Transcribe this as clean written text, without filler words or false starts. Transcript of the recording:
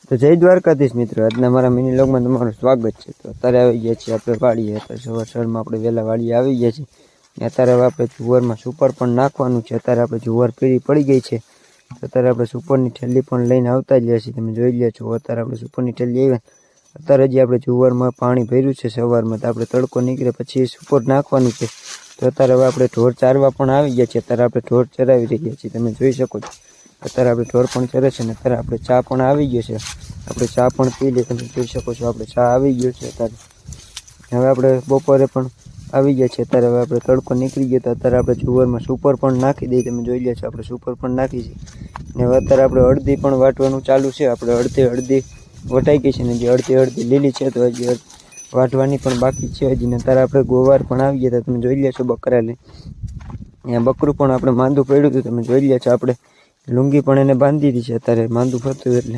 તો જય દ્વારકાધીશ મિત્રો, આજના મારા મિની લોગમાં તમારું સ્વાગત છે। તો અત્યારે આવી ગયા છીએ આપણે વાડીએ। અત્યારે સવારમાં આપણે વહેલા વાડીએ આવી ગયા છીએ। અત્યારે હવે આપણે જુવારમાં સુપર પણ નાખવાનું છે। અત્યારે આપણે જુવાર પીળી પડી ગઈ છે, અત્યારે આપણે સુપરની થેલી પણ લઈને આવતા જ છીએ। તમે જોઈ લ્યો છો, અત્યારે આપણે સુપરની થેલી આવી। અત્યારે જે આપણે જુવારમાં પાણી ભર્યું છે સવારમાં, તો આપણે તડકો નીકળે પછી સુપર નાખવાનું છે। તો અત્યારે હવે આપણે ઢોર ચારવા પણ આવી ગયા છીએ। અત્યારે આપણે ઢોર ચરાવી રહ્યા છીએ, તમે જોઈ શકો છો। અત્યારે આપણે ઢોર પણ ચરે છે ને અત્યારે આપણે ચા પણ આવી ગયો છે। આપણે ચા પણ પી લઈએ, તમે જોઈ શકો છો આપણે ચા આવી ગયો છે। અત્યારે હવે આપણે બપોરે પણ આવી ગયા છે। અત્યારે હવે આપણે તડકો નીકળી ગયો, તો અત્યારે આપણે જુવારમાં સુપર પણ નાખી દઈએ। તમે જોઈ લે છો, આપણે સુપર પણ નાખી છે ને હવે અત્યારે આપણે હળદી પણ વાટવાનું ચાલુ છે। આપણે હળદી વટાઈ ગઈ છે ને જે અડધી લીલી છે, તો હજી વાટવાની પણ બાકી છે હજી ને। અત્યારે આપણે ગોવાર પણ આવી ગયા હતા, તમે જોઈ લે છો બકરા લઈ। અહીંયા બકરું પણ આપણે માંદું પડ્યું હતું, તમે જોઈ લે છો। આપણે લુંગી પણ એને બાંધી દીધી છે, અત્યારે માંદું ફરતું એટલે